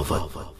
बगावत।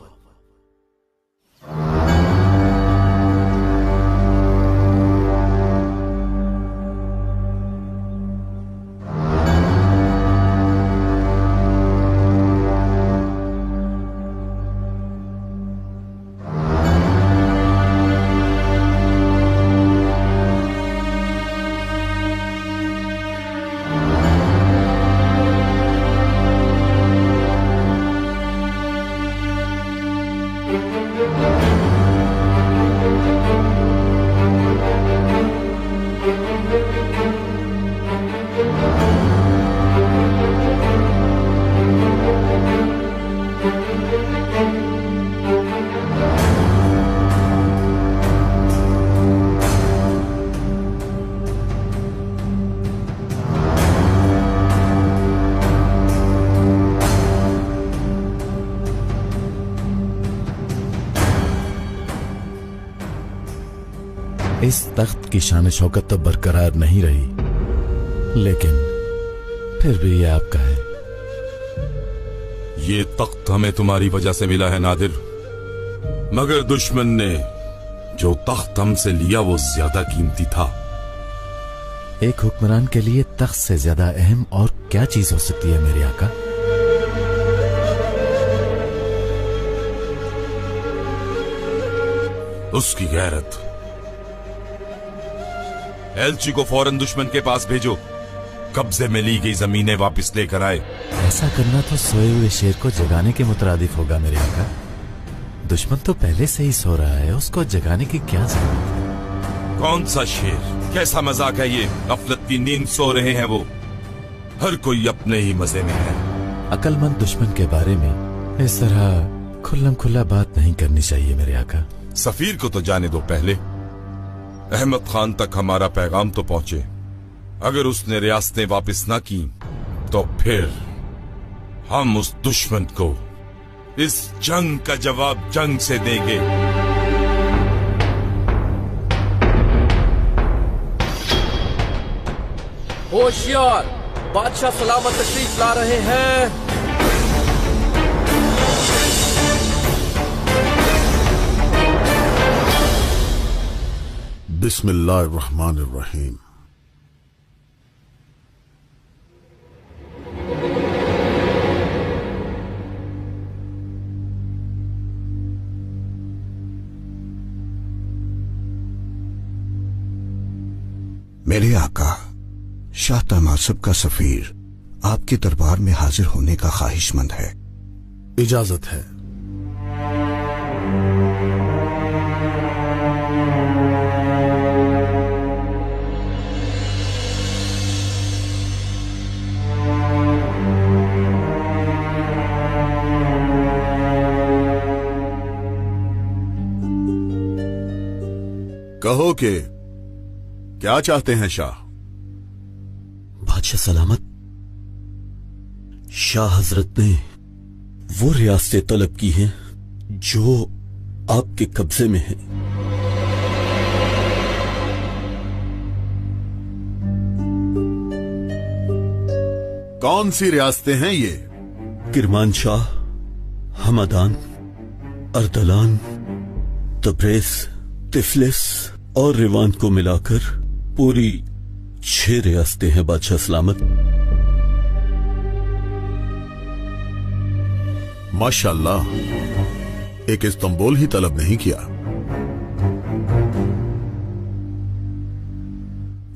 इस तख्त की शान शौकत तो बरकरार नहीं रही, लेकिन फिर भी ये आपका है। ये तख्त हमें तुम्हारी वजह से मिला है नादिर, मगर दुश्मन ने जो तख्त हमसे लिया वो ज्यादा कीमती था। एक हुक्मरान के लिए तख्त से ज्यादा अहम और क्या चीज हो सकती है मेरे आका? उसकी गैरत। एलची को फौरन दुश्मन के पास भेजो, कब्जे में ली गई जमीनें वापस लेकर आए। ऐसा करना तो सोए हुए शेर को जगाने के मुतरादिफ होगा मेरे आका। दुश्मन तो पहले से ही सो रहा है, उसको जगाने की क्या जरूरत है? कौन सा शेर? कैसा मजाक है ये? गफलत की नींद सो रहे हैं वो। हर कोई अपने ही मजे में है। अकलमंद दुश्मन के बारे में इस तरह खुल्लम खुल्ला बात नहीं करनी चाहिए मेरे आका। सफीर को तो जाने दो पहले। अहमद खान तक हमारा पैगाम तो पहुंचे। अगर उसने रियासतें वापस ना की तो फिर हम उस दुश्मन को इस जंग का जवाब जंग से देंगे। होशियार, बादशाह सलामत तशरीफ ला रहे हैं। बिस्मिल्लाहिर्रहमानिर्रहीम। मेरे आका शाह तमासब का सफीर आपके दरबार में हाजिर होने का ख्वाहिशमंद है। इजाजत है। कहो कि क्या चाहते हैं शाह? बादशाह सलामत, शाह हजरत ने वो रियासतें तलब की हैं जो आपके कब्जे में हैं। कौन सी रियासतें हैं ये? किरमानशाह, हमदान, अर्दलान, तब्रेज, तिफलिस और रिवान को मिलाकर पूरी 6 रियासतें हैं बादशाह सलामत। माशाल्लाह, एक इस्तांबुल ही तलब नहीं किया।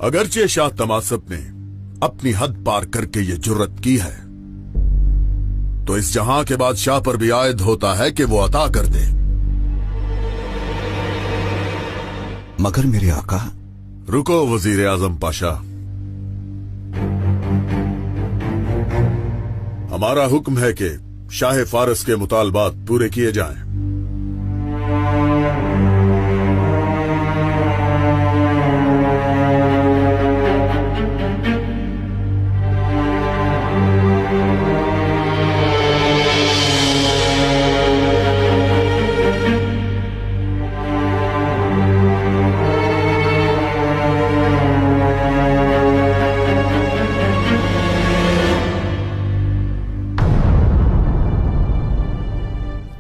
अगरचे शाह तमासब ने अपनी हद पार करके ये जुर्रत की है, तो इस जहां के बादशाह पर भी आयद होता है कि वो अता कर दे। मगर मेरे आका। रुको वजीर आजम पाशा, हमारा हुक्म है कि शाह फारस के मुतालबात पूरे किए जाएं।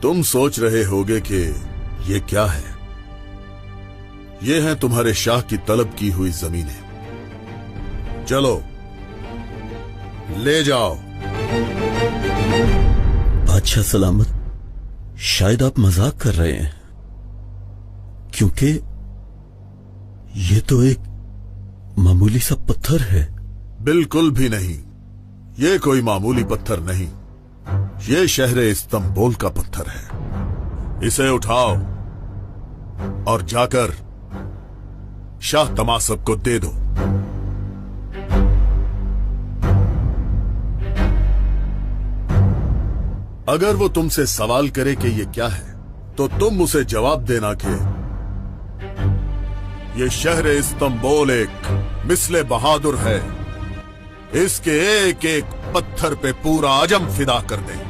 तुम सोच रहे होगे कि ये क्या है। ये हैं तुम्हारे शाह की तलब की हुई जमीनें। चलो ले जाओ। बादशाह सलामत, शायद आप मजाक कर रहे हैं, क्योंकि ये तो एक मामूली सा पत्थर है। बिल्कुल भी नहीं, ये कोई मामूली पत्थर नहीं, ये शहर इस्तांबुल का पत्थर है। इसे उठाओ और जाकर शाह तमासब को दे दो। अगर वो तुमसे सवाल करे कि ये क्या है, तो तुम उसे जवाब देना कि ये शहर इस्तांबुल एक मिसले बहादुर है, इसके एक एक पत्थर पे पूरा आजम फिदा कर दे।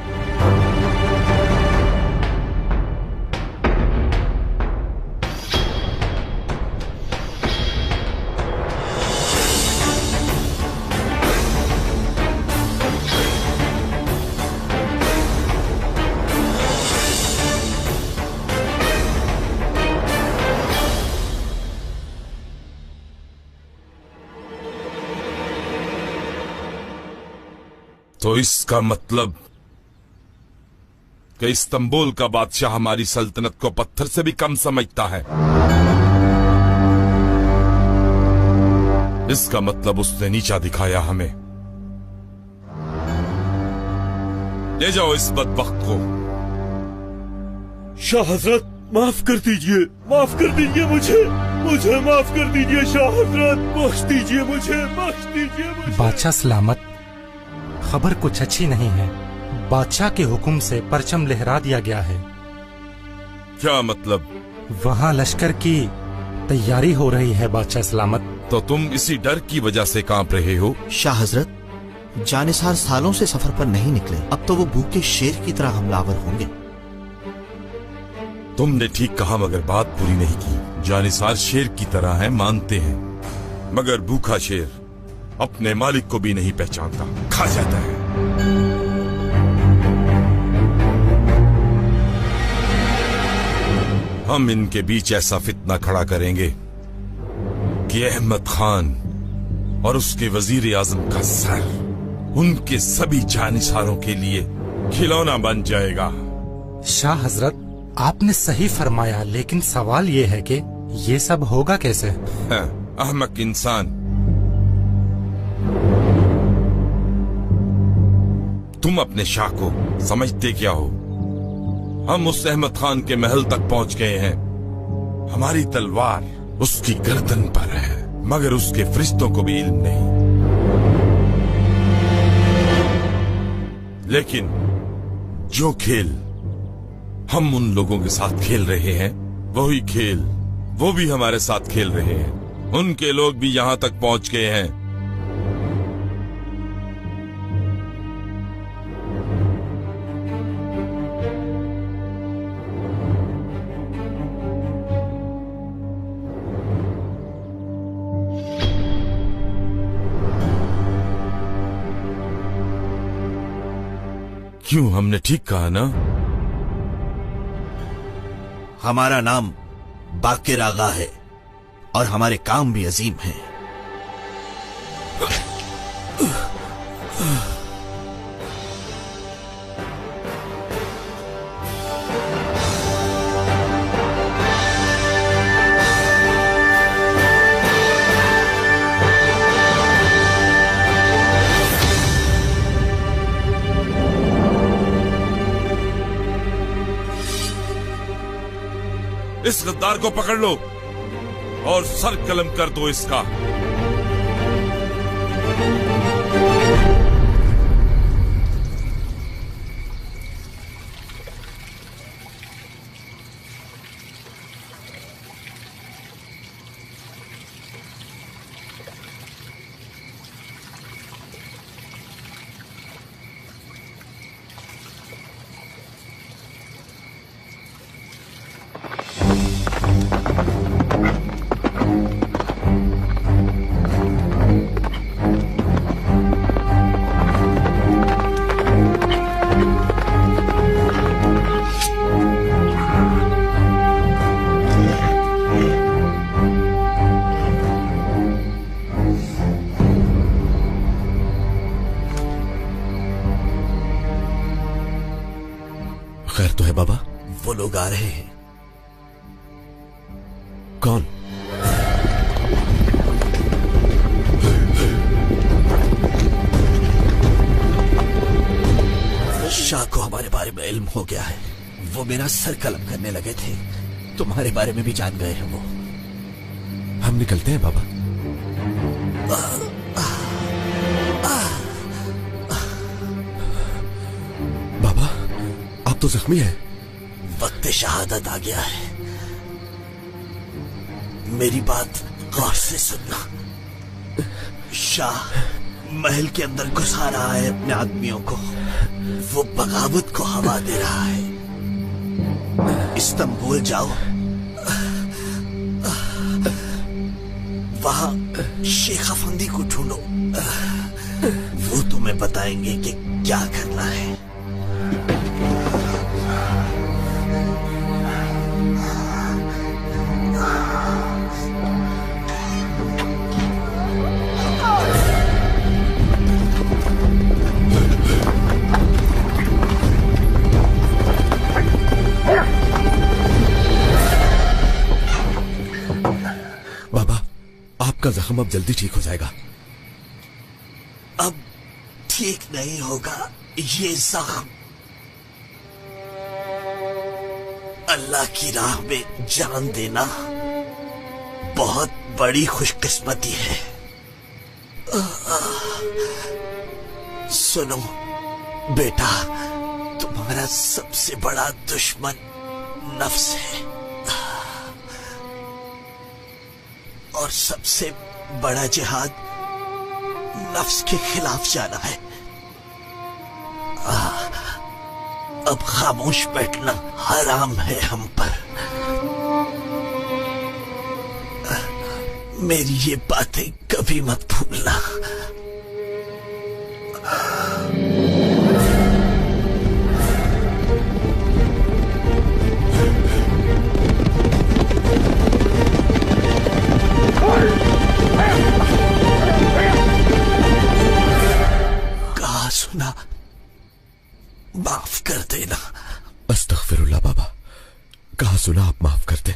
तो इसका मतलब कि इस्तांबुल का बादशाह हमारी सल्तनत को पत्थर से भी कम समझता है। इसका मतलब उसने नीचा दिखाया हमें। ले जाओ इस बदबख्त को। शाह हजरत, माफ कर दीजिए, माफ कर दीजिए मुझे माफ कर दीजिए शाह हजरत, बख्श दीजिए मुझे, बख्श दीजिए मुझे। बादशाह सलामत, खबर कुछ अच्छी नहीं है। बादशाह के हुक्म से परचम लहरा दिया गया है। क्या मतलब? वहाँ लश्कर की तैयारी हो रही है बादशाह सलामत। तो तुम इसी डर की वजह से कांप रहे हो? शाह हजरत, जानिसार सालों से सफर पर नहीं निकले, अब तो वो भूखे शेर की तरह हमलावर होंगे। तुमने ठीक कहा, मगर बात पूरी नहीं की। जानिसार शेर की तरह है, मानते हैं, मगर भूखा शेर अपने मालिक को भी नहीं पहचानता, खा जाता है। हम इनके बीच ऐसा फितना खड़ा करेंगे कि अहमद खान और उसके वजीर आजम का सर उनके सभी जानिसारों के लिए खिलौना बन जाएगा। शाह हजरत, आपने सही फरमाया, लेकिन सवाल ये है कि ये सब होगा कैसे? अहमक इंसान, तुम अपने शाह को समझते क्या हो? हम उस अहमद खान के महल तक पहुंच गए हैं। हमारी तलवार उसकी गर्दन पर है, मगर उसके फरिश्तों को भी इल्म नहीं। लेकिन जो खेल हम उन लोगों के साथ खेल रहे हैं, वही खेल वो भी हमारे साथ खेल रहे हैं। उनके लोग भी यहां तक पहुंच गए हैं। क्यों, हमने ठीक कहा ना? हमारा नाम बाकिर आगा है और हमारे काम भी अजीम हैं। इस गद्दार को पकड़ लो और सर कलम कर दो इसका। खैर तो है बाबा? वो लोग आ रहे हैं। कौन? शाह को हमारे बारे में इल्म हो गया है। वो मेरा सर कलम करने लगे थे। तुम्हारे बारे में भी जान गए हैं वो। हम निकलते हैं बाबा। बाबा, आप तो जख्मी हैं। वक्त शहादत आ गया है। मेरी बात गौर से सुनना। शाह महल के अंदर घुसा रहा है अपने आदमियों को। वो बगावत को हवा दे रहा है। इस्तांबुल जाओ, वहां शेख अफंदी को ढूंढो। वो तुम्हें बताएंगे कि क्या करना है। आपका जख्म अब जल्दी ठीक हो जाएगा। अब ठीक नहीं होगा ये जख्म। अल्लाह की राह में जान देना बहुत बड़ी खुशकिस्मती है। सुनो बेटा, तुम्हारा सबसे बड़ा दुश्मन नफ्स है और सबसे बड़ा जिहाद नफ्स के खिलाफ जाना है। अब खामोश बैठना हराम है हम पर। मेरी ये बातें कभी मत भूलना। कहा सुना, माफ कर देना। अस्तगफिरुल्लाह बाबा, कहा सुना आप माफ कर दे।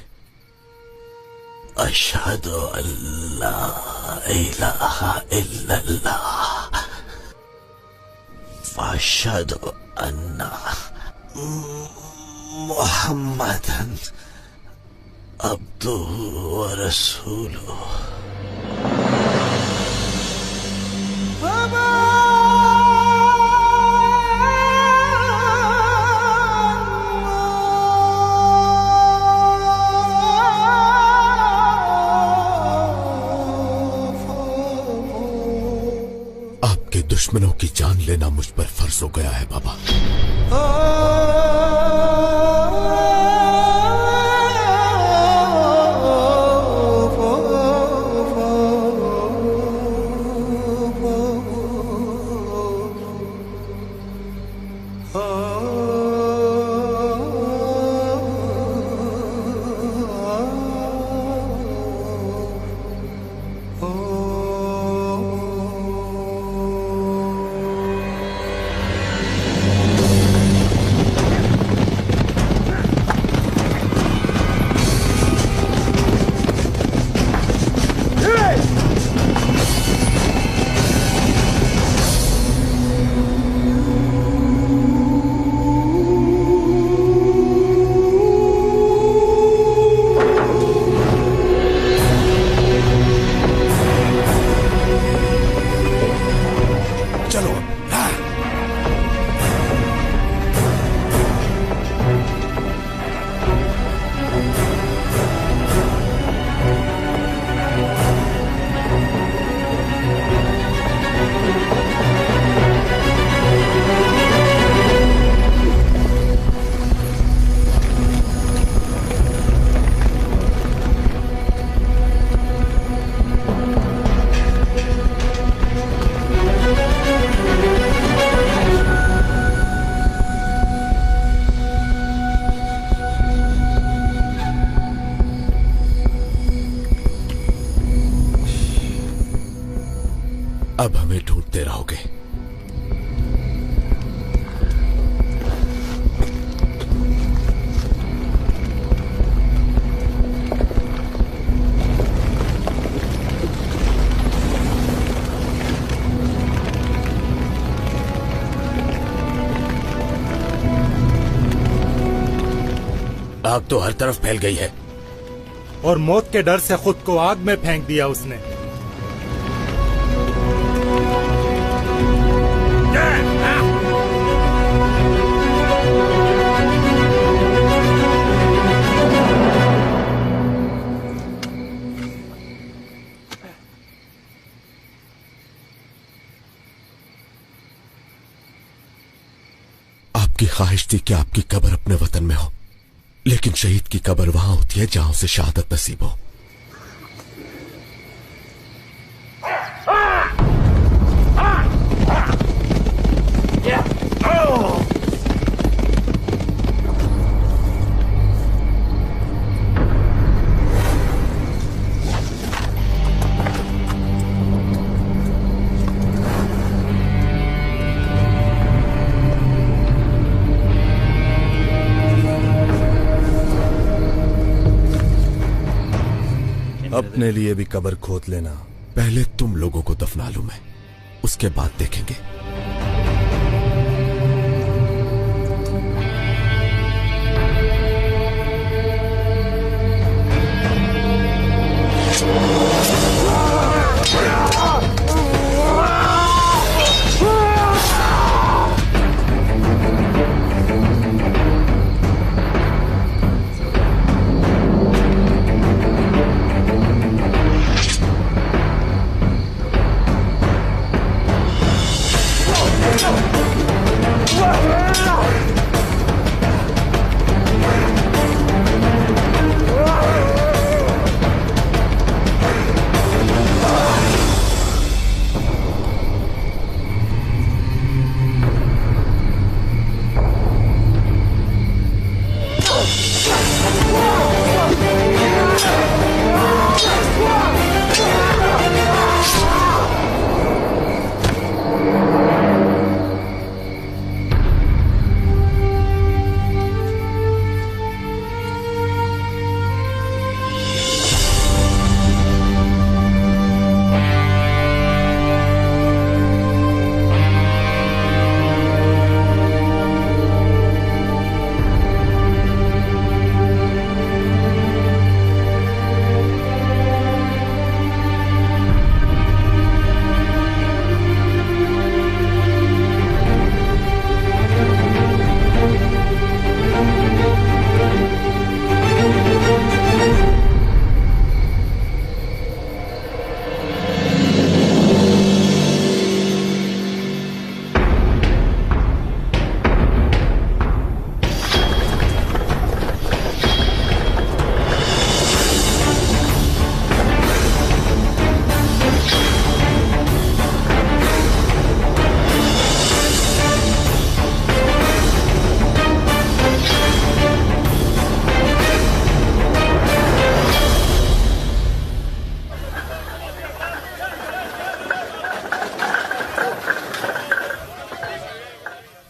अशहदु अल्ला इलाहा इल्लल्लाह व अशहदु अन्ना मुहम्मदन अब्दुहु व रसूलुहु। आपके दुश्मनों की जान लेना मुझ पर फर्ज हो गया है बाबा। अब हमें ढूंढते रहोगे। आग तो हर तरफ फैल गई है। और मौत के डर से खुद को आग में फेंक दिया उसने। आपकी ख्वाहिश थी कि आपकी कब्र अपने वतन में हो, लेकिन शहीद की कब्र वहां होती है जहां उसे शहादत नसीब हो। अपने लिए भी कब्र खोद लेना। पहले तुम लोगों को दफना लूं मैं, उसके बाद देखेंगे।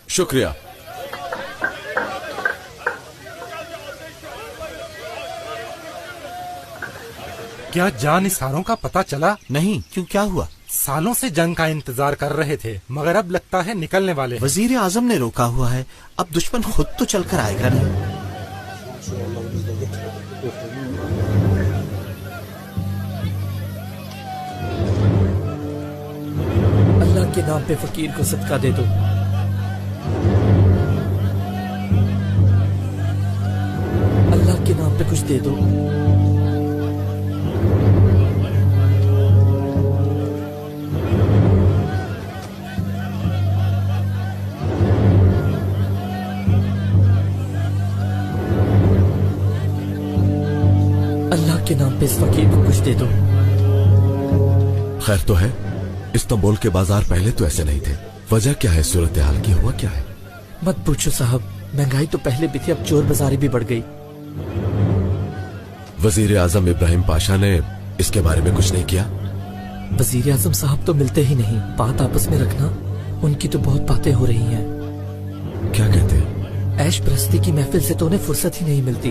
शुक्रिया। क्या जानिसारों का पता चला? नहीं, क्यों, क्या हुआ? सालों से जंग का इंतजार कर रहे थे, मगर अब लगता है निकलने वाले हैं। वजीर आजम ने रोका हुआ है, अब दुश्मन खुद तो चलकर आएगा नहीं। अल्लाह के नाम पे फकीर को सदका दे दो। अल्लाह के नाम पे कुछ दे दो। अल्लाह के नाम पे इस फकीर को कुछ दे दो। खैर तो है, इस्तांबुल के बाजार पहले तो ऐसे नहीं थे। वजह क्या है? सूरत हाल की हुआ क्या है? मत पूछो साहब, महंगाई तो पहले भी थी, अब चोर बाजारी भी बढ़ गई। वजीर आजम इब्राहिम पाशा ने इसके बारे में कुछ नहीं किया? वजीर आजम साहब तो मिलते ही नहीं, बात आपस में रखना। उनकी तो बहुत बातें हो रही हैं। क्या कहते हैं? ऐश परस्ती की महफिल से तो उन्हें फुर्सत ही नहीं मिलती।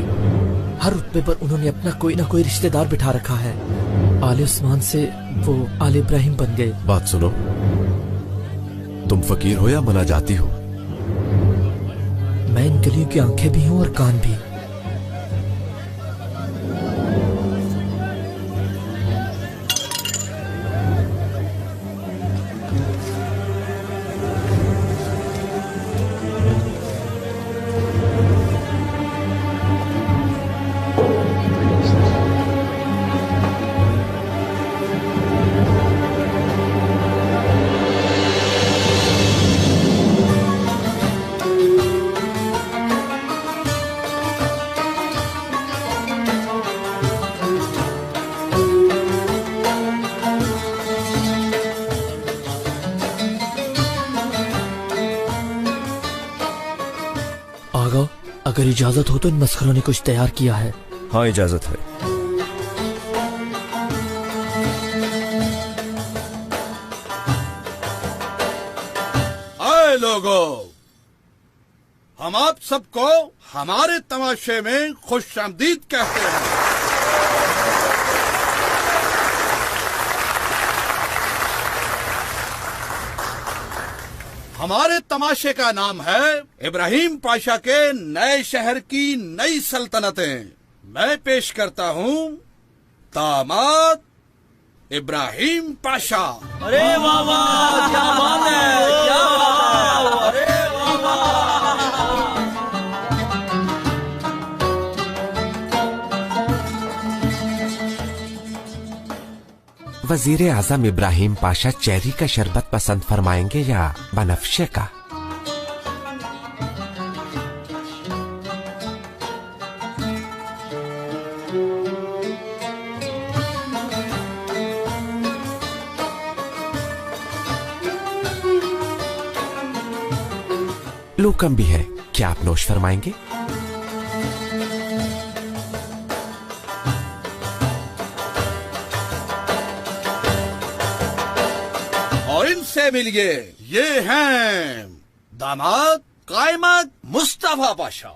हर रुतबे पर उन्होंने अपना कोई ना कोई रिश्तेदार बिठा रखा है। आले उस्मान से वो आले इब्राहिम बन गए। बात सुनो, तुम फकीर हो या मना जाती हो? मैं इन गलियों की आंखें भी हूँ और कान भी। आगा, अगर इजाजत हो तो इन मस्खरों ने कुछ तैयार किया है। हाँ, इजाजत है। आए लोगों, हम आप सबको हमारे तमाशे में खुशामदीद कहते हैं। हमारे तमाशे का नाम है इब्राहिम पाशा के नए शहर की नई सल्तनतें। मैं पेश करता हूँ दामाद इब्राहिम पाशा। अरे वाह वाह, क्या बात है, क्या बात है, अरे वाह वाह। वजीर आजम इब्राहिम पाशा चेरी का शरबत पसंद फरमाएंगे या बनफ्शे का? लूकम भी है, क्या आप नोश फरमाएंगे? और इनसे मिलिए, ये हैं दामाद कायमत मुस्तफा पाशा।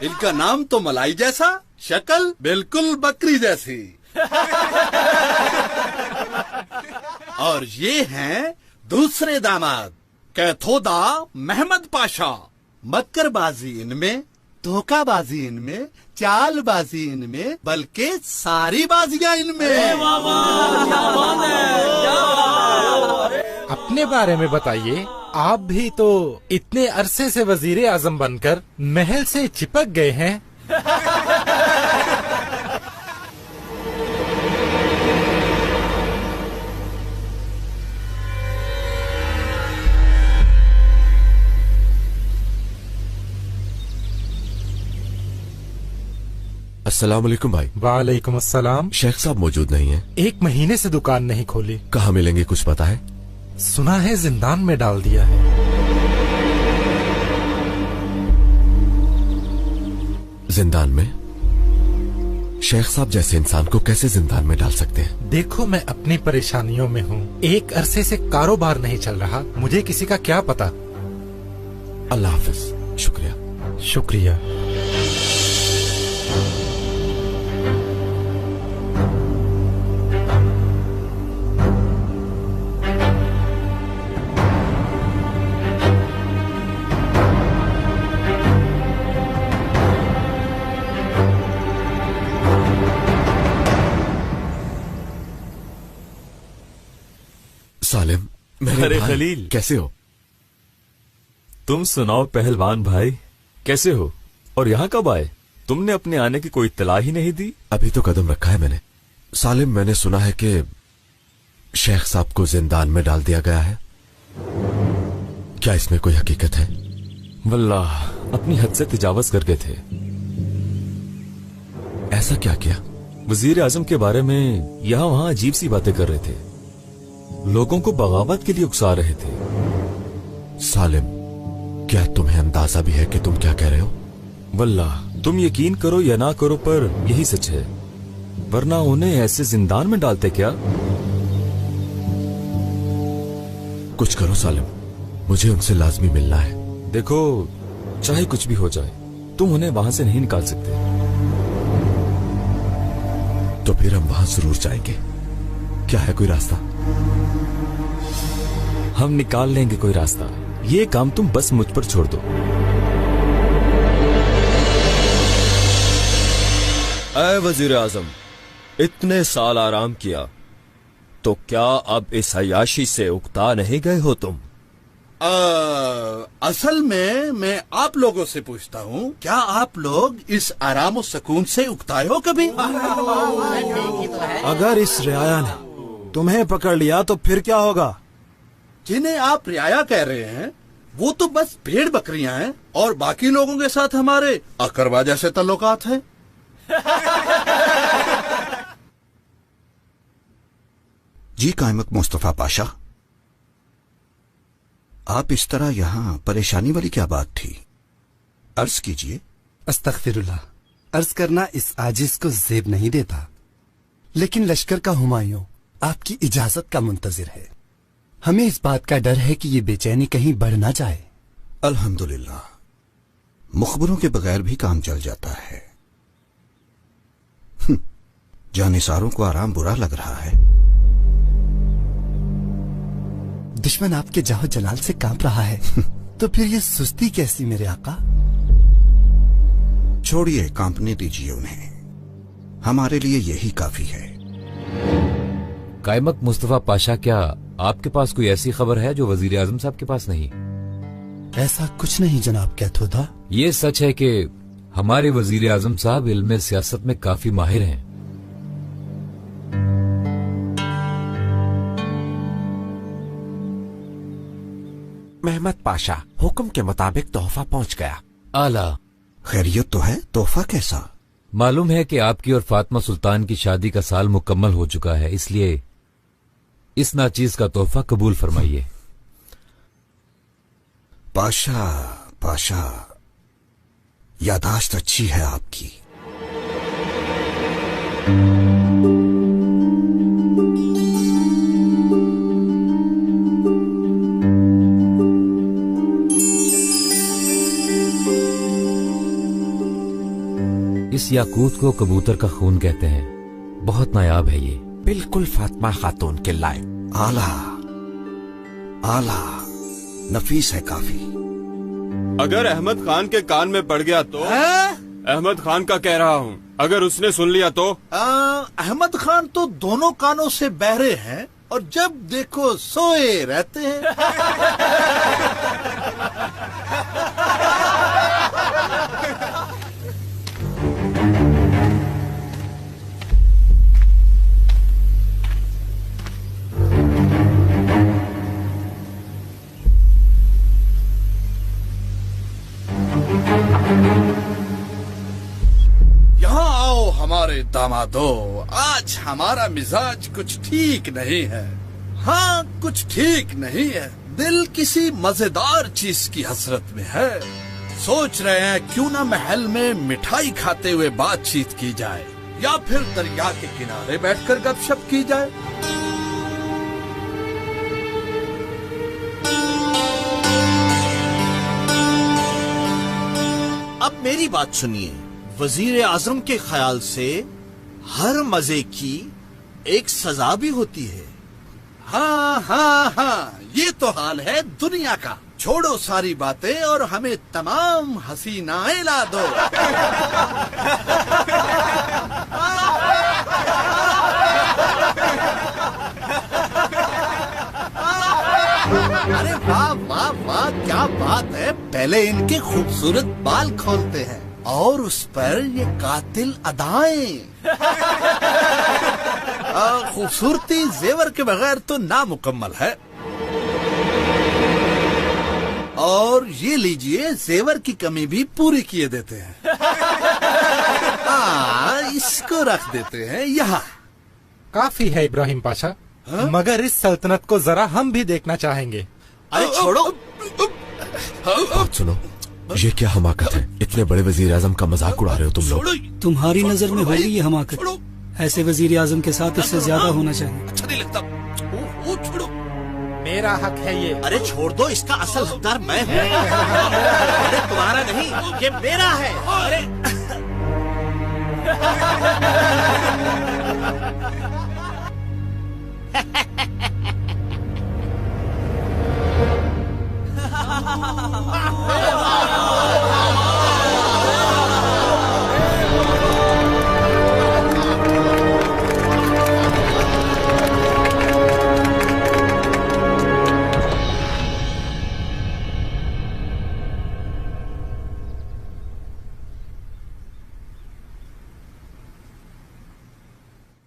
इनका नाम तो मलाई जैसा, शक्ल बिल्कुल बकरी जैसी। और ये हैं दूसरे दामाद कैथोदा महमद पाशा। मक्करबाजी इनमें, धोखाबाजी इनमें, चालबाजी इनमें, बल्कि सारी बाजियां इनमें। अपने बारे में बताइए, आप भी तो इतने अरसे से वजीर आजम बनकर महल से चिपक गए हैं। अस्सलाम वालेकुम भाई। वालेकुम अस्सलाम। शेख साहब मौजूद नहीं है? 1 महीने से दुकान नहीं खोली। कहाँ मिलेंगे, कुछ पता है? सुना है जिंदान में डाल दिया है। जिंदान में? शेख साहब जैसे इंसान को कैसे जिंदान में डाल सकते हैं? देखो, मैं अपनी परेशानियों में हूँ। एक अरसे से कारोबार नहीं चल रहा, मुझे किसी का क्या पता। अल्लाह हाफिज। शुक्रिया। शुक्रिया। सालिम, मेरे अरे भाई, खलील, कैसे हो? तुम सुनाओ पहलवान भाई, कैसे हो? और यहाँ कब आए? तुमने अपने आने की कोई इत्तला ही नहीं दी। अभी तो कदम रखा है मैंने। सालिम, मैंने सुना है कि शेख साहब को जिंदान में डाल दिया गया है। क्या इसमें कोई हकीकत है? वल्लाह, अपनी हद से तजावज कर गए थे। ऐसा क्या किया? वजीर आजम के बारे में यहाँ वहाँ अजीब सी बातें कर रहे थे, लोगों को बगावत के लिए उकसा रहे थे। सालिम, क्या तुम्हें अंदाजा भी है कि तुम क्या कह रहे हो? वल्लाह, तुम यकीन करो या ना करो, पर यही सच है, वरना उन्हें ऐसे जिंदान में डालते क्या? कुछ करो सालिम, मुझे उनसे लाजमी मिलना है। देखो, चाहे कुछ भी हो जाए, तुम उन्हें वहां से नहीं निकाल सकते। तो फिर हम वहां जरूर जाएंगे। क्या है कोई रास्ता? हम निकाल लेंगे कोई रास्ता। ये काम तुम बस मुझ पर छोड़ दो। ऐ वजीर आजम, इतने साल आराम किया, तो क्या अब इस अयाशी से उकता नहीं गए हो तुम? असल में मैं आप लोगों से पूछता हूँ, क्या आप लोग इस आराम और सुकून से उकताए हो कभी? अगर इस रियाया ने तुम्हें पकड़ लिया तो फिर क्या होगा? जिन्हें आप रियाया कह रहे हैं, वो तो बस भेड़ बकरियां हैं, और बाकी लोगों के साथ हमारे अकरबा जैसे ताल्लुकात हैं। जी कायमत मुस्तफा पाशा, आप इस तरह यहाँ परेशानी वाली क्या बात थी? अर्ज कीजिए। अस्तगफिरुल्लाह। अर्ज करना इस आजिज को ज़ेब नहीं देता, लेकिन लश्कर का हुमायूं आपकी इजाजत का मुंतजिर है। हमें इस बात का डर है कि ये बेचैनी कहीं बढ़ ना जाए। अल्हम्दुलिल्लाह, मुखबरों के बगैर भी काम चल जाता है। जानिसारों को आराम बुरा लग रहा है। दुश्मन आपके जाहो जलाल से कांप रहा है तो फिर ये सुस्ती कैसी मेरे आका? छोड़िए, कांपने दीजिए उन्हें, हमारे लिए यही काफी है। कायमक मुस्तफा पाशा, क्या आपके पास कोई ऐसी खबर है जो वजीर आजम साहब के पास नहीं? ऐसा कुछ नहीं जनाब कैथोदा। ये सच है कि हमारे वजीर आजम साहब इल्म सियासत में काफी माहिर हैं। मेहमद पाशा, हुक्म के मुताबिक तोहफा पहुंच गया। आला। खैरियत तो है, तोहफा कैसा? मालूम है कि आपकी और फातिमा सुल्तान की शादी का साल मुकम्मल हो चुका है, इसलिए इस नाचीज का तोहफा कबूल फरमाइए। पाशा, पाशा, यादाश्त अच्छी है आपकी। इस याकूत को कबूतर का खून कहते हैं, बहुत नायाब है ये। बिल्कुल फातिमा खातून के लायक। आला, आला, नफीस है काफी। अगर अहमद खान के कान में पड़ गया तो? अहमद खान का कह रहा हूँ, अगर उसने सुन लिया तो? अहमद खान तो दोनों कानों से बहरे हैं और जब देखो सोए रहते हैं। यहाँ आओ हमारे दामादो, आज हमारा मिजाज कुछ ठीक नहीं है। हाँ, कुछ ठीक नहीं है। दिल किसी मजेदार चीज की हसरत में है। सोच रहे हैं क्यों ना महल में मिठाई खाते हुए बातचीत की जाए, या फिर दरिया के किनारे बैठकर गपशप की जाए। अब मेरी बात सुनिए। वजीर आजम के ख्याल से हर मजे की एक सजा भी होती है। हाँ हाँ हाँ, ये तो हाल है दुनिया का। छोड़ो सारी बातें और हमें तमाम हसीनाएं ला दो। अरे वाह वाह वाह, क्या बात है। पहले इनके खूबसूरत बाल खोलते हैं और उस पर ये कातिल अदाएं। खूबसूरती जेवर के बगैर तो नामुकम्मल है। और ये लीजिए, जेवर की कमी भी पूरी किए देते हैं। इसको रख देते हैं यहाँ। काफी है इब्राहिम पाशा, मगर इस सल्तनत को जरा हम भी देखना चाहेंगे। अरे छोड़ो। बात सुनो, ये क्या हमाकत है? इतने बड़े वजीर आजम का मजाक उड़ा रहे हो तुम लोग। तुम्हारी नजर में होगी ये हमाकत। ऐसे वजीर आजम के साथ इससे ज्यादा होना चाहिए। अच्छा नहीं लगता। ओ छोड़ो, मेरा हक है ये। अरे छोड़ दो, इसका असल हकदार मैं हूँ। अरे तुम्हारा नहीं, ये मेरा है। अरे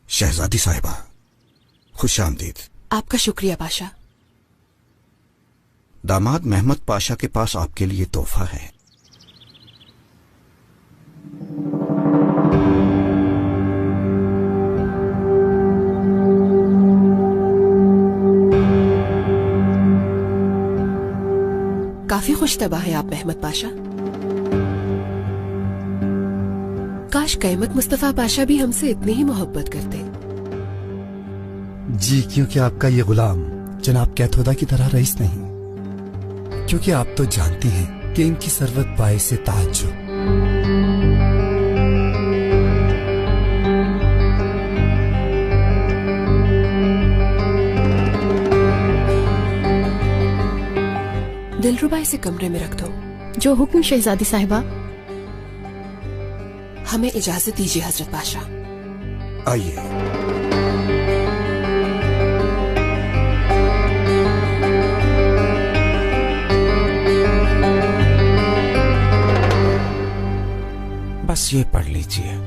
शहजादी साहिबा, खुश आमदीद। आपका शुक्रिया पाशा। दामाद मेहमद पाशा के पास आपके लिए तोहफा है। काफी खुशतबा है आप मेहमद पाशा। काश क़यामत मुस्तफा पाशा भी हमसे इतनी ही मोहब्बत करते। जी, क्योंकि आपका ये गुलाम जनाब कैथोदा की तरह रईस नहीं, क्योंकि आप तो जानती हैं कि इनकी सरवत बाइस से ताज्जुब। दिलरुबा इसे कमरे में रख दो। जो हुक्म शहजादी साहिबा। हमें इजाजत दीजिए हजरत पाशा। आइए। बस ये पढ़ लीजिए।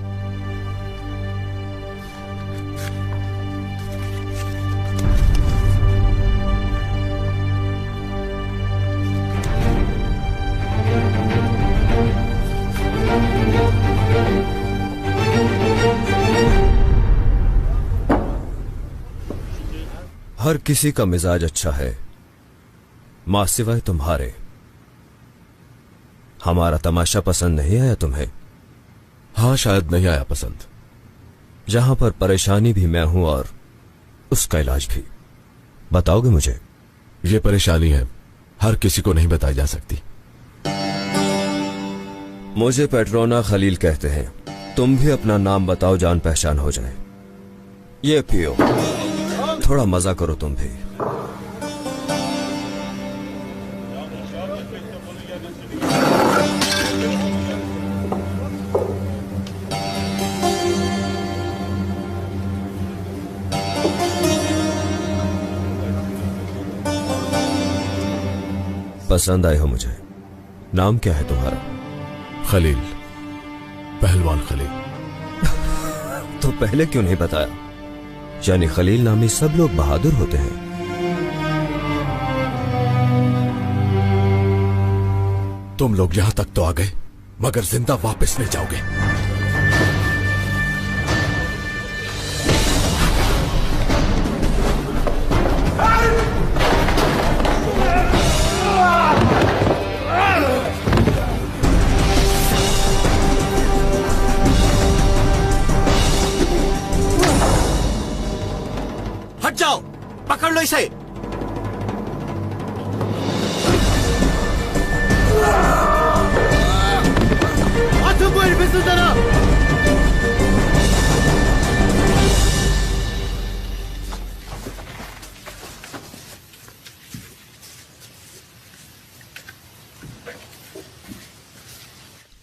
हर किसी का मिजाज अच्छा है मां सिवाय तुम्हारे। हमारा तमाशा पसंद नहीं आया तुम्हें? हाँ, शायद नहीं आया पसंद। जहां पर परेशानी भी मैं हूं और उसका इलाज भी। बताओगे मुझे? ये परेशानी है, हर किसी को नहीं बताई जा सकती। मुझे पेट्रोना खलील कहते हैं। तुम भी अपना नाम बताओ, जान पहचान हो जाए। ये पियो, थोड़ा मजा करो तुम भी। पसंद आए हो मुझे। नाम क्या है तुम्हारा? खलील, पहलवान खलील। तो पहले क्यों नहीं बताया? यानी खलील नामी सब लोग बहादुर होते हैं। तुम लोग यहां तक तो आ गए, मगर जिंदा वापस नहीं जाओगे। हट जाओ, पकड़ लो इसे।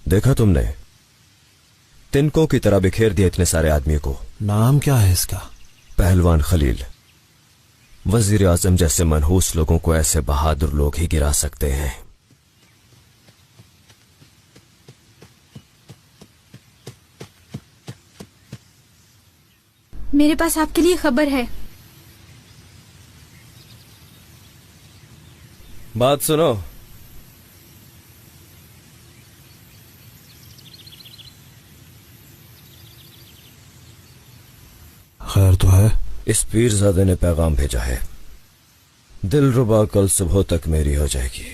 देखा तुमने? तिनकों की तरह बिखेर दिया इतने सारे आदमी को। नाम क्या है इसका? पहलवान खलील। वजीर आजम जैसे मनहूस लोगों को ऐसे बहादुर लोग ही गिरा सकते हैं। मेरे पास आपके लिए खबर है। बात सुनो। खैर तो है। इस पीरजादे ने पैगाम भेजा है। दिलरुबा कल सुबह तक मेरी हो जाएगी।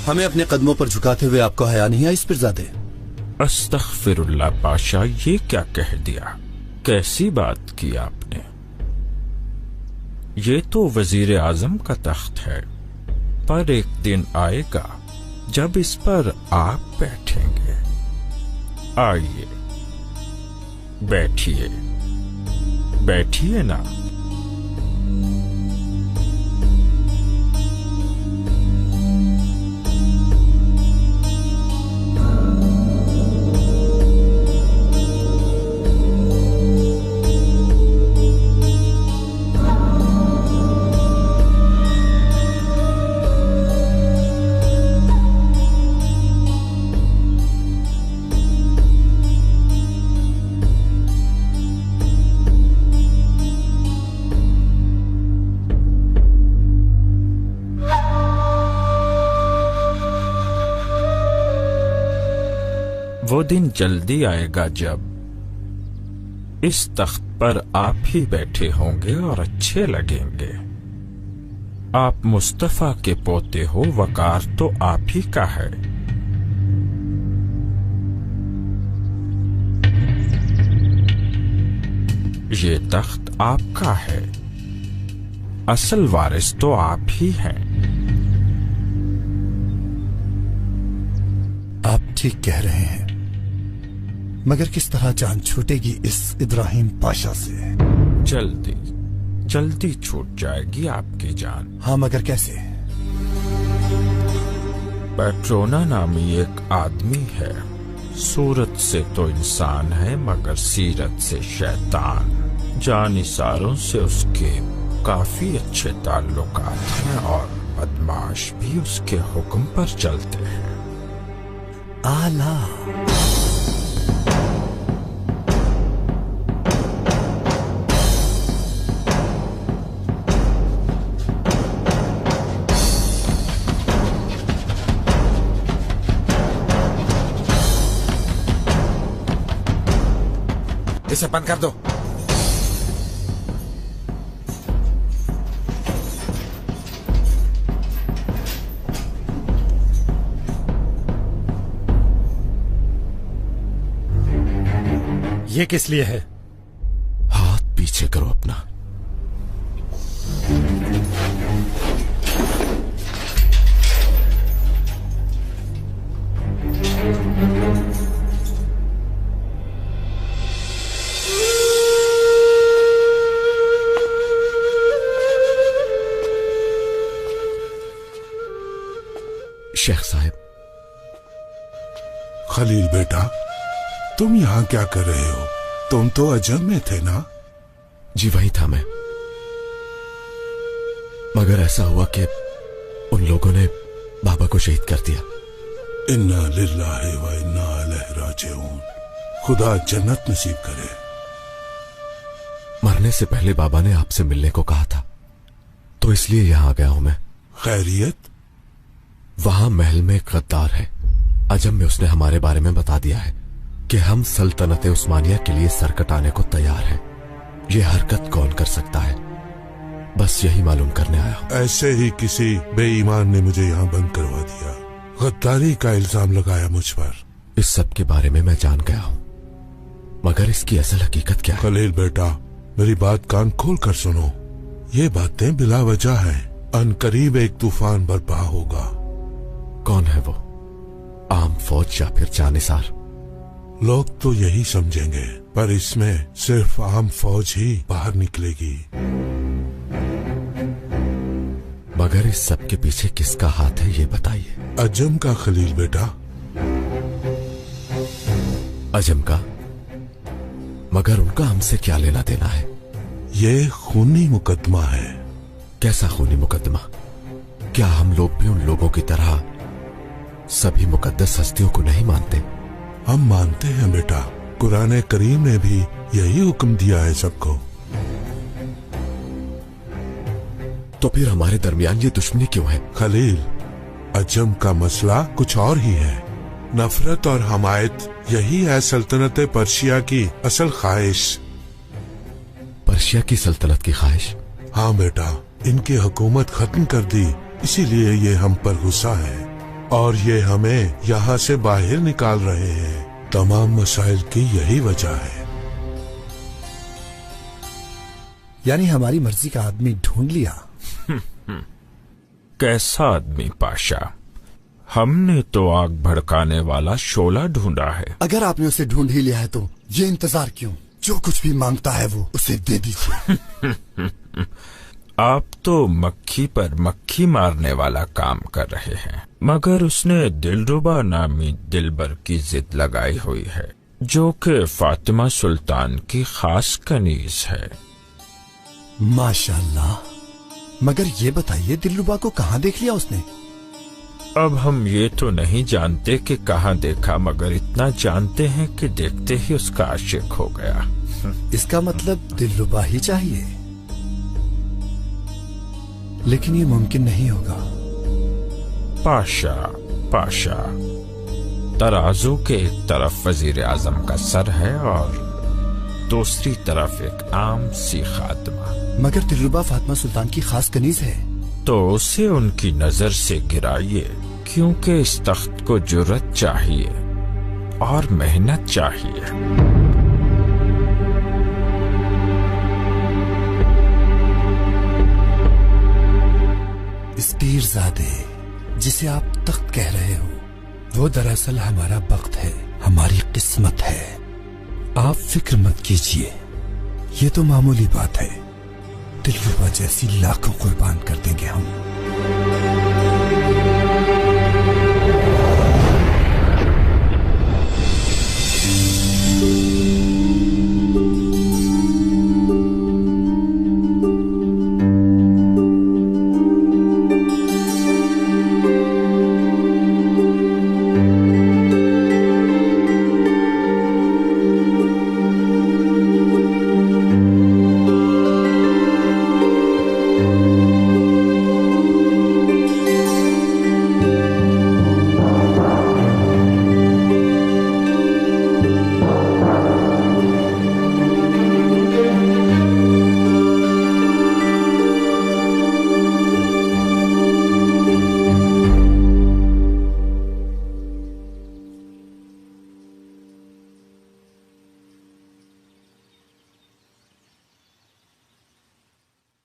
हमें अपने कदमों पर झुकाते हुए आपको हया नहीं आई इस पीरजादे? अस्तगफिरुल्लाह पाशा, ये क्या कह दिया? कैसी बात की आपने? ये तो वजीर आजम का तख्त है, पर एक दिन आएगा जब इस पर आप बैठेंगे। आइए, बैठिए, बैठिए ना। वो दिन जल्दी आएगा जब इस तख्त पर आप ही बैठे होंगे और अच्छे लगेंगे। आप मुस्तफा के पोते हो, वकार तो आप ही का है। ये तख्त आपका है, असल वारिस तो आप ही हैं। आप ठीक कह रहे हैं, मगर किस तरह जान छूटेगी इस इब्राहिम पाशा से? जल्दी जल्दी छूट जाएगी आपकी जान। हाँ, मगर कैसे? पेट्रोना नामी एक आदमी है, सूरत से तो इंसान है मगर सीरत से शैतान। जानिसारों से उसके काफी अच्छे ताल्लुकात हैं और बदमाश भी उसके हुक्म पर चलते हैं। आला इसे बंद कर दो। ये किस लिए है? हाथ पीछे करो अपना। शेख साहब। खलील बेटा, तुम यहाँ क्या कर रहे हो? तुम तो अजम में थे ना? जी वही था मैं, मगर ऐसा हुआ कि उन लोगों ने बाबा को शहीद कर दिया। इन्ना लिल्लाहि व इन्ना इलैहि राजिऊन। खुदा जन्नत नसीब करे। मरने से पहले बाबा ने आपसे मिलने को कहा था, तो इसलिए यहाँ आ गया हूं मैं। खैरियत? वहां महल में एक गद्दार है, अजम में उसने हमारे बारे में बता दिया है कि हम सल्तनत उस्मानिया के लिए सर कटाने को तैयार हैं। ये हरकत कौन कर सकता है, बस यही मालूम करने आया हूं। ऐसे ही किसी बेईमान ने मुझे यहाँ बंद करवा दिया, गद्दारी का इल्जाम लगाया मुझ पर। इस सब के बारे में मैं जान गया हूं, मगर इसकी असल हकीकत क्या है? खलील बेटा, मेरी बात कान खोल कर सुनो। ये बातें बिला वजह हैं। अनकरीब एक तूफान बर्पा होगा। कौन है वो? आम फौज या फिर जानिसार? लोग तो यही समझेंगे, पर इसमें सिर्फ आम फौज ही बाहर निकलेगी। मगर इस सब के पीछे किसका हाथ है, ये बताइए। अजम का खलील बेटा। अजम का? मगर उनका हमसे क्या लेना देना है? ये खूनी मुकदमा है। कैसा खूनी मुकदमा? क्या हम लोग भी उन लोगों की तरह सभी मुकद्दस हस्तियों को नहीं मानते? हम मानते हैं बेटा, कुरान करीम ने भी यही हुक्म दिया है सबको। तो फिर हमारे दरमियान ये दुश्मनी क्यों है? खलील, अजम का मसला कुछ और ही है। नफरत और हमायत, यही है सल्तनत पर्शिया की असल ख्वाहिश। पर्शिया की सल्तनत की ख्वाहिश? हाँ बेटा, इनकी हुकूमत खत्म कर दी, इसीलिए ये हम पर गुस्सा है और ये हमें यहाँ से बाहर निकाल रहे हैं। तमाम मसाइल की यही वजह है। यानी हमारी मर्जी का आदमी ढूंढ लिया? कैसा आदमी पाशा? हमने तो आग भड़काने वाला शोला ढूंढा है। अगर आपने उसे ढूंढ ही लिया है तो ये इंतजार क्यों? जो कुछ भी मांगता है वो उसे दे दीजिए। आप तो मक्खी पर मक्खी मारने वाला काम कर रहे हैं, मगर उसने दिलरुबा नामी दिलबर की जिद लगाई हुई है, जो कि फातिमा सुल्तान की खास कनीज है। माशाल्लाह। मगर ये बताइए, दिलरुबा को कहाँ देख लिया उसने? अब हम ये तो नहीं जानते कि कहाँ देखा, मगर इतना जानते हैं कि देखते ही उसका आशिक हो गया। इसका मतलब दिलरुबा ही चाहिए, लेकिन ये मुमकिन नहीं होगा। पाशा, पाशा, तराजू के एक तरफ वजीर आजम का सर है और दूसरी तरफ एक आम सी खात्मा। मगर दिलरुबा फातिमा सुल्तान की खास कनीज है। तो उसे उनकी नजर से गिराइए, क्योंकि इस तख्त को जुर्रत चाहिए और मेहनत चाहिए। इस पीरजादे जिसे आप तख्त कह रहे हो, वो दरअसल हमारा वक्त है, हमारी किस्मत है। आप फिक्र मत कीजिए, ये तो मामूली बात है। दिलरुबा जैसी लाखों कुर्बान कर देंगे हम।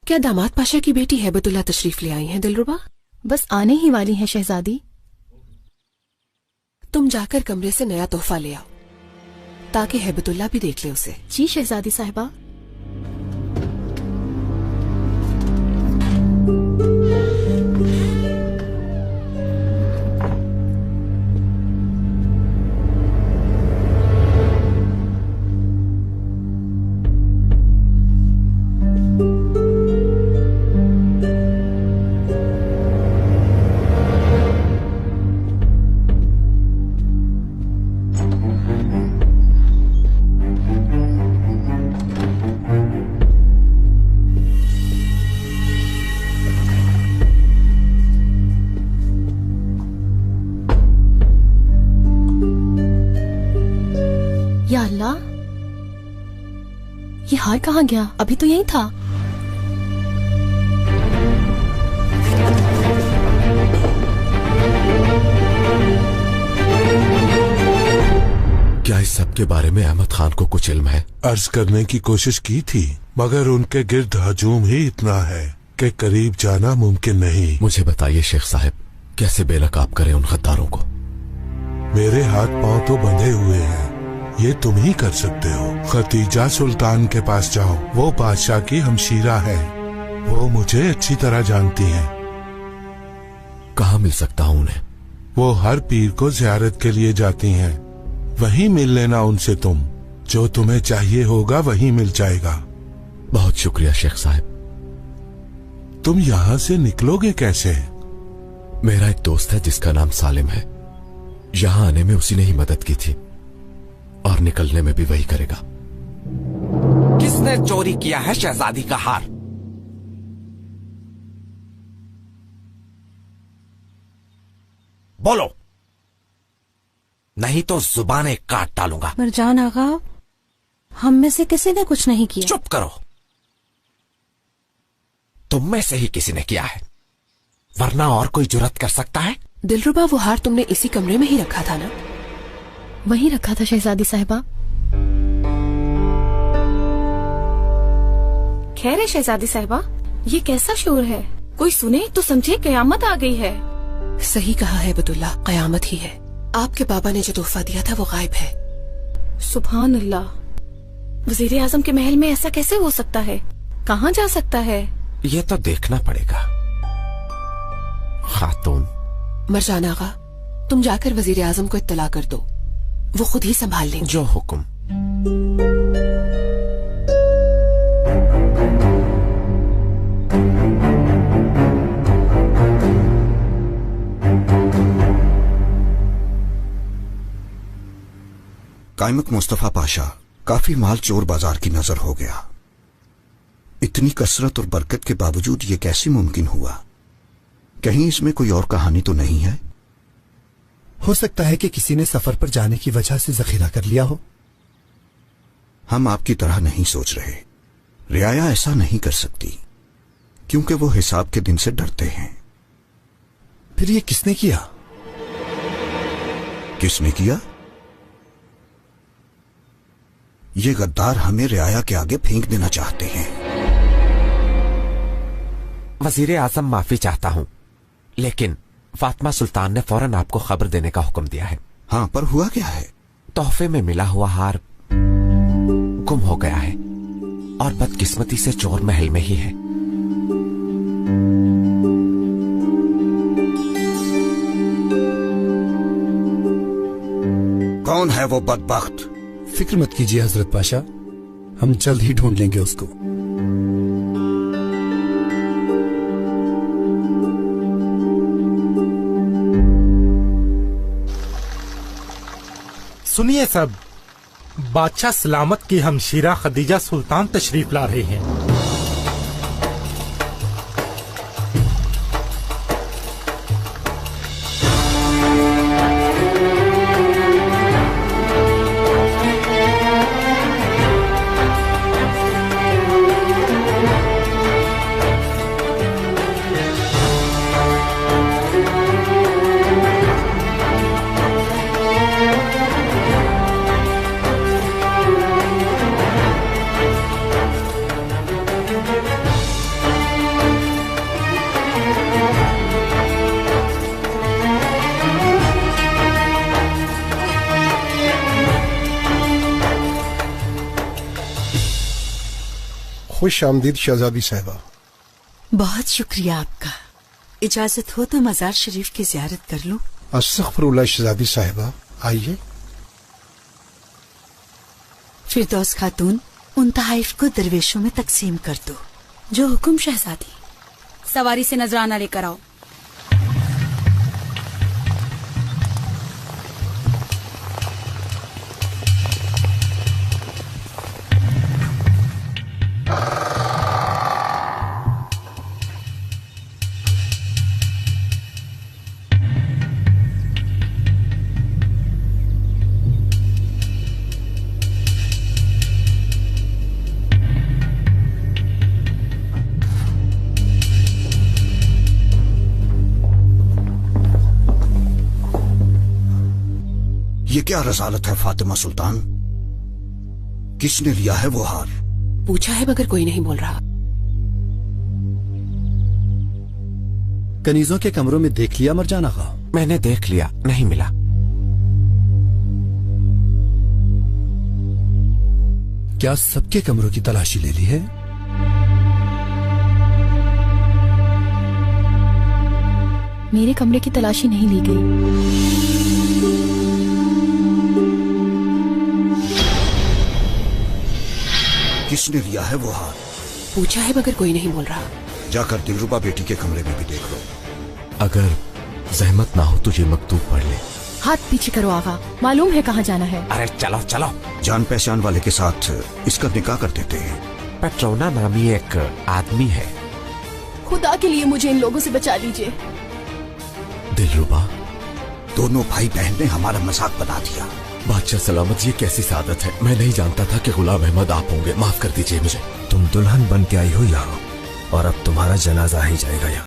क्या दामाद पाशा की बेटी हैबतुल्ला तशरीफ ले आई हैं दिलरुबा? बस आने ही वाली हैं शहजादी। तुम जाकर कमरे से नया तोहफा ले आओ ताकि हैबतुल्ला भी देख ले उसे। जी शहजादी साहिबा। या अल्लाह, ये हार कहाँ गया? अभी तो यही था। क्या इस सब के बारे में अहमद खान को कुछ इल्म है? अर्ज करने की कोशिश की थी, मगर उनके गिर्द हजूम ही इतना है कि करीब जाना मुमकिन नहीं। मुझे बताइए शेख साहब, कैसे बेनकाब करें उन गद्दारों को? मेरे हाथ पांव तो बंधे हुए हैं, ये तुम ही कर सकते हो। खतीजा सुल्तान के पास जाओ, वो बादशाह की हमशीरा है, वो मुझे अच्छी तरह जानती हैं। कहाँ मिल सकता हूँ उन्हें? वो हर पीर को ज़ियारत के लिए जाती हैं, वहीं मिल लेना उनसे। तुम जो तुम्हें चाहिए होगा वहीं मिल जाएगा। बहुत शुक्रिया शेख साहब। तुम यहाँ से निकलोगे कैसे? मेरा एक दोस्त है जिसका नाम सालिम है, यहाँ आने में उसी ने ही मदद की थी और निकलने में भी वही करेगा। किसने चोरी किया है शहजादी का हार? बोलो, नहीं तो जुबानें काट डालूंगा। मिर्जान आगा, हम में से किसी ने कुछ नहीं किया। चुप करो, तुम में से ही किसी ने किया है, वरना और कोई जुर्रत कर सकता है? दिलरुबा, वो हार तुमने इसी कमरे में ही रखा था ना? वहीं रखा था शहजादी साहिबा। खैर है शहजादी साहिबा, ये कैसा शोर है? कोई सुने तो समझे कयामत आ गई है। सही कहा है बतुल्ला, कयामत ही है। आपके बाबा ने जो तोहफा दिया था वो गायब है। सुभान अल्लाह, वजीर आजम के महल में ऐसा कैसे हो सकता है? कहाँ जा सकता है? ये तो देखना पड़ेगा। खातून। मरजान आगा, तुम जाकर वजीर आजम को इत्तला कर दो, वो खुद ही संभाल लेंगे। जो हुक्म। कायमत मुस्तफा पाशा, काफी माल चोर बाजार की नजर हो गया। इतनी कसरत और बरकत के बावजूद ये कैसे मुमकिन हुआ? कहीं इसमें कोई और कहानी तो नहीं है? हो सकता है कि किसी ने सफर पर जाने की वजह से जखीरा कर लिया हो। हम आपकी तरह नहीं सोच रहे। रियाया ऐसा नहीं कर सकती क्योंकि वो हिसाब के दिन से डरते हैं। फिर ये किसने किया? किसने किया? ये गद्दार हमें रियाया के आगे फेंक देना चाहते हैं। वजीर आजम माफी चाहता हूं, लेकिन फातिमा सुल्तान ने फौरन आपको खबर देने का हुक्म दिया है। हाँ, पर हुआ क्या है? तोहफे में मिला हुआ हार गुम हो गया है और बदकिस्मती से चोर महल में ही है। कौन है वो बदबख्त? फिक्र मत कीजिए हजरत पाशा, हम जल्द ही ढूंढ लेंगे उसको। सुनिए सब, बादशाह सलामत की हमशीरा खदीजा सुल्तान तशरीफ ला रहे हैं। खुश आमदीद शहजादी साहिबा। बहुत शुक्रिया आपका। इजाजत हो तो मजार शरीफ की जियारत कर लूं? अस्तगफिरुल्लाह शहजादी साहिबा, आइए। फिरदौस खातून, उन तहाइफ को दरवेशों में तकसीम कर दो। जो हुक्म शहजादी। सवारी से नजराना लेकर आओ। ये क्या रसालत है फातिमा सुल्तान? किसने लिया है वो हार? पूछा है मगर कोई नहीं बोल रहा। कनीजों के कमरों में देख लिया मरजान आगा? मैंने देख लिया, नहीं मिला। क्या सबके कमरों की तलाशी ले ली है? मेरे कमरे की तलाशी नहीं ली गई। किसने लिया है वो हार? पूछा है मगर कोई नहीं बोल रहा। जाकर दिलरुबा बेटी के कमरे में भी देख लो। अगर जहमत ना हो तो ये मकतूब पढ़ ले। हाथ पीछे करो आगा, मालूम है कहाँ जाना है। अरे चलो चलो। जान पहचान वाले के साथ इसका निकाह कर देते हैं। पेट्रोना नामी एक आदमी है। खुदा के लिए मुझे इन लोगों से बचा लीजिए। दिलरुबा, दोनों भाई बहन ने हमारा मजाक बना दिया। बादशाह सलामत, ये कैसी सादत है। मैं नहीं जानता था कि गुलाम अहमद आप होंगे। माफ कर दीजिए मुझे। तुम दुल्हन बन के आई हो यहाँ और अब तुम्हारा जनाजा ही जाएगा यहाँ।